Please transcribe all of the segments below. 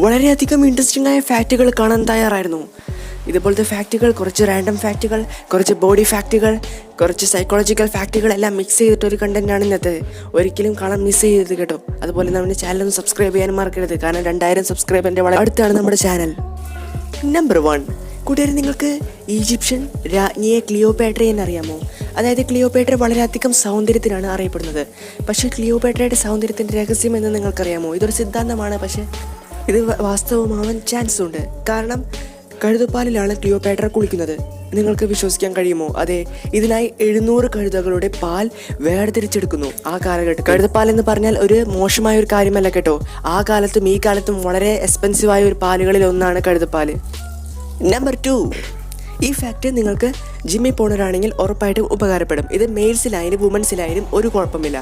വളരെയധികം ഇൻട്രസ്റ്റിംഗ് ആയ ഫാക്റ്റുകൾ കാണാൻ തയ്യാറായിരുന്നു. ഇതുപോലത്തെ ഫാക്റ്റുകൾ, കുറച്ച് റാൻഡം ഫാക്റ്റുകൾ, കുറച്ച് ബോഡി ഫാക്റ്റുകൾ, കുറച്ച് സൈക്കോളജിക്കൽ ഫാക്റ്റുകൾ എല്ലാം മിക്സ് ചെയ്തിട്ടൊരു കണ്ടൻറ്റാണ് ഇന്നത്തെ. ഒരിക്കലും കാണാൻ മിസ് ചെയ്യരുത് കേട്ടോ. അതുപോലെ നമ്മുടെ ചാനൽ ഒന്ന് സബ്സ്ക്രൈബ് ചെയ്യാൻ മറക്കരുത്, കാരണം 2000 സബ്സ്ക്രൈബറിൻ്റെ വളരെ അടുത്താണ് നമ്മുടെ ചാനൽ. നമ്പർ 1, കൂട്ടുകാരെ, നിങ്ങൾക്ക് ഈജിപ്ഷ്യൻ രാജ്ഞിയെ ക്ലിയോപാട്രയെ എന്നറിയാമോ? അതായത് ക്ലിയോപാട്ര വളരെയധികം സൗന്ദര്യത്തിനാണ് അറിയപ്പെടുന്നത്. പക്ഷേ ക്ലിയോപാട്രയുടെ സൗന്ദര്യത്തിൻ്റെ രഹസ്യം എന്ന് നിങ്ങൾക്കറിയാമോ? ഇതൊരു സിദ്ധാന്തമാണ്, പക്ഷേ ഇത് വാസ്തവമാവാൻ ചാൻസ് ഉണ്ട്. കാരണം കഴുതപ്പാലിലാണ് ക്ലിയോപാട്ര കുളിക്കുന്നത്. നിങ്ങൾക്ക് വിശ്വസിക്കാൻ കഴിയുമോ? അതെ, ഇതിനായി 700 കഴുതകളുടെ പാൽ വേർതിരിച്ചെടുക്കുന്നു. ആ കാലഘട്ടം കഴുതപ്പാൽ എന്ന് പറഞ്ഞാൽ ഒരു മോശമായ ഒരു കാര്യമല്ല കേട്ടോ. ആ കാലത്തും ഈ കാലത്തും വളരെ എക്സ്പെൻസീവായ ഒരു പാലുകളിൽ ഒന്നാണ് കഴുതപ്പാൽ. നമ്പർ 2, ഈ ഫാക്റ്റ് നിങ്ങൾക്ക് ജിമ്മിൽ പോകുന്നവരാണെങ്കിൽ ഉറപ്പായിട്ടും ഉപകാരപ്പെടും. ഇത് മെയിൽസിലായാലും വുമൻസിലായാലും ഒരു കുഴപ്പമില്ല.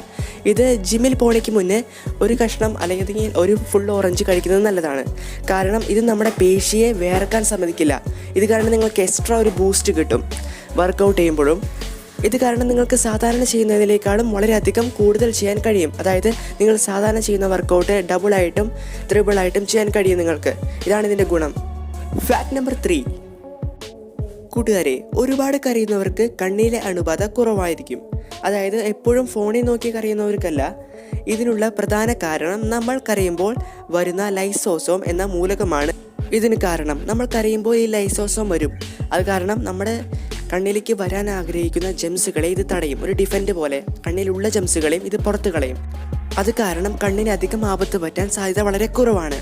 ഇത് ജിമ്മിൽ പോണേക്ക് മുന്നേ ഒരു കഷ്ണം അല്ലെങ്കിൽ ഒരു ഫുൾ ഓറഞ്ച് കഴിക്കുന്നത് നല്ലതാണ്. കാരണം ഇത് നമ്മുടെ പേശിയെ വേർക്കാൻ സമ്മതിക്കില്ല. ഇത് കാരണം നിങ്ങൾക്ക് എക്സ്ട്രാ ഒരു ബൂസ്റ്റ് കിട്ടും വർക്കൗട്ട് ചെയ്യുമ്പോഴും. ഇത് കാരണം നിങ്ങൾക്ക് സാധാരണ ചെയ്യുന്നതിനേക്കാളും വളരെയധികം കൂടുതൽ ചെയ്യാൻ കഴിയും. അതായത് നിങ്ങൾ സാധാരണ ചെയ്യുന്ന വർക്കൗട്ട് ഡബിളായിട്ടും ത്രിബിളായിട്ടും ചെയ്യാൻ കഴിയും നിങ്ങൾക്ക്. ഇതാണ് ഇതിൻ്റെ ഗുണം. ഫാക്ട് നമ്പർ 3, കൂട്ടുകാരെ, ഒരുപാട് കരയുന്നവർക്ക് കണ്ണിലെ അണുബാധ കുറവായിരിക്കും. അതായത് എപ്പോഴും ഫോണിൽ നോക്കി കരയുന്നവർക്കല്ല. ഇതിനുള്ള പ്രധാന കാരണം നമ്മൾ കരയുമ്പോൾ വരുന്ന ലൈസോസോം എന്ന മൂലകമാണ് ഇതിന് കാരണം. നമ്മൾ കരയുമ്പോൾ ഈ ലൈസോസോം വരും. അത് കാരണം നമ്മുടെ കണ്ണിലേക്ക് വരാൻ ആഗ്രഹിക്കുന്ന ജംസുകളെ ഇത് തടയും. ഒരു ഡിഫൻഡ് പോലെ കണ്ണിലുള്ള ജംസുകളെയും ഇത് പുറത്ത് കളയും. അത് കാരണം കണ്ണിന് അധികം ആപത്ത് പറ്റാൻ സാധ്യത വളരെ കുറവാണ്.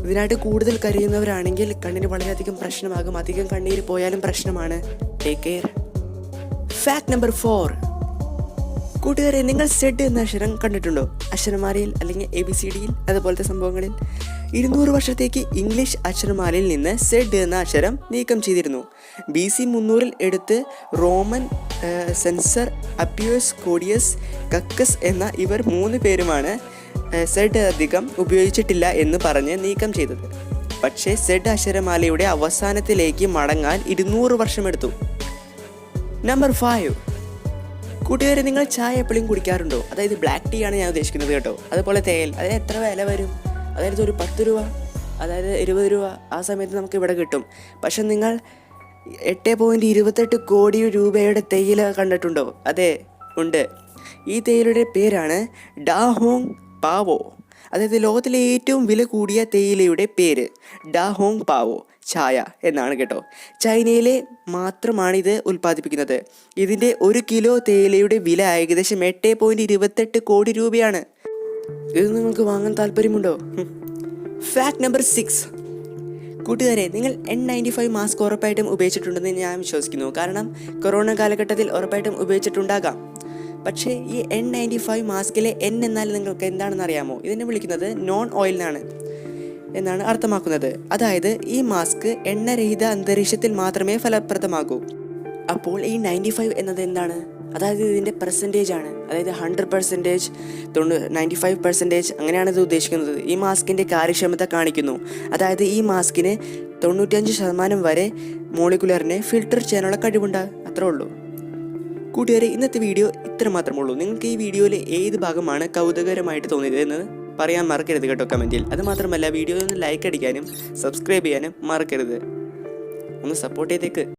ഇതിനായിട്ട് കൂടുതൽ കരയുന്നവരാണെങ്കിൽ കണ്ണിന് വളരെയധികം പ്രശ്നമാകും. അധികം കണ്ണീര് പോയാലും പ്രശ്നമാണ്. Take care. ഫാക്ട് നമ്പർ 4, കൂട്ടുകാരെ, നിങ്ങൾ സെഡ് എന്ന അക്ഷരം കണ്ടിട്ടുണ്ടോ? അക്ഷരമാലയിൽ അല്ലെങ്കിൽ ABCDയിൽ അതുപോലത്തെ സംഭവങ്ങളിൽ 200 വർഷത്തേക്ക് ഇംഗ്ലീഷ് അക്ഷരമാലയിൽ നിന്ന് സെഡ് എന്ന അക്ഷരം നീക്കം ചെയ്തിരുന്നു. BC 300 എടുത്ത് റോമൻ സെൻസർ അപ്പിയോസ് കോഡിയസ് കക്കസ് എന്ന ഇവർ 3 പേരുമാണ് സെഡ് അധികം ഉപയോഗിച്ചിട്ടില്ല എന്ന് പറഞ്ഞ് നീക്കം ചെയ്തത്. പക്ഷേ സെഡ് അക്ഷരമാലയുടെ അവസാനത്തിലേക്ക് മടങ്ങാൻ 200 വർഷമെടുത്തു. നമ്പർ 5, കൂട്ടുകാരെ, നിങ്ങൾ ചായ എപ്പോഴും കുടിക്കാറുണ്ടോ? അതായത് ബ്ലാക്ക് ടീ ആണ് ഞാൻ ഉദ്ദേശിക്കുന്നത് കേട്ടോ. അതുപോലെ തേയില, അതിന് എത്ര വില വരും? അതായത് ഒരു 10 രൂപ, അതായത് 20 രൂപ ആ സമയത്ത് നമുക്ക് ഇവിടെ കിട്ടും. പക്ഷെ നിങ്ങൾ 8.28 കോടി രൂപയുടെ തേയില കണ്ടിട്ടുണ്ടോ? അതെ, ഉണ്ട്. ഈ തേയിലയുടെ പേരാണ് ഡാഹോങ് പാവോ. അതായത് ലോകത്തിലെ ഏറ്റവും വില കൂടിയ തേയിലയുടെ പേര് ഡാഹോങ് പാവോ ചായ എന്നാണ് കേട്ടോ. ചൈനയിലെ മാത്രമാണ് ഇത് ഉൽപ്പാദിപ്പിക്കുന്നത്. ഇതിൻ്റെ 1 കിലോ തേയിലയുടെ വില ഏകദേശം 8.28 കോടി രൂപയാണ്. ഇത് നിങ്ങൾക്ക് വാങ്ങാൻ താല്പര്യമുണ്ടോ? ഫാക്ട് നമ്പർ 6, കൂട്ടുകാരെ, നിങ്ങൾ N95 മാസ്ക് ഉറപ്പായിട്ടും ഉപയോഗിച്ചിട്ടുണ്ടെന്ന് ഞാൻ വിശ്വസിക്കുന്നു. കാരണം കൊറോണ കാലഘട്ടത്തിൽ ഉറപ്പായിട്ടും ഉപയോഗിച്ചിട്ടുണ്ടാകാം. പക്ഷേ ഈ N95 മാസ്കിലെ N എന്നാൽ നിങ്ങൾക്ക് എന്താണെന്ന് അറിയാമോ? ഇതിനെ വിളിക്കുന്നത് നോൺ ഓയിലിനാണ് എന്നാണ് അർത്ഥമാക്കുന്നത്. അതായത് ഈ മാസ്ക് എണ്ണരഹിത അന്തരീക്ഷത്തിൽ മാത്രമേ ഫലപ്രദമാകൂ. അപ്പോൾ ഈ 95 എന്നത് എന്താണ്? അതായത് ഇതിൻ്റെ പെർസെൻറ്റേജ് ആണ്. അതായത് 100%, 95% അങ്ങനെയാണ് ഇത് ഉദ്ദേശിക്കുന്നത്. ഈ മാസ്കിൻ്റെ കാര്യക്ഷമത കാണിക്കുന്നു. അതായത് ഈ മാസ്കിന് 95% വരെ മോളിക്കുലറിനെ ഫിൽട്ടർ ചെയ്യാനുള്ള കഴിവുണ്ട്. അത്രേ ഉള്ളൂ. കൂട്ടുകാരെ, ഇന്നത്തെ വീഡിയോ ഇത്ര മാത്രമേ ഉള്ളൂ. നിങ്ങൾക്ക് ഈ വീഡിയോയിൽ ഏത് ഭാഗമാണ് കൗതുകകരമായിട്ട് തോന്നിയത് എന്ന് പറയാൻ മറക്കരുത് കേട്ടോ കമൻറ്റിൽ. അതുമാത്രമല്ല വീഡിയോയിൽ ഒന്ന് ലൈക്ക് അടിക്കാനും സബ്സ്ക്രൈബ് ചെയ്യാനും മറക്കരുത്. ഒന്ന് സപ്പോർട്ട് ചെയ്തേക്ക്.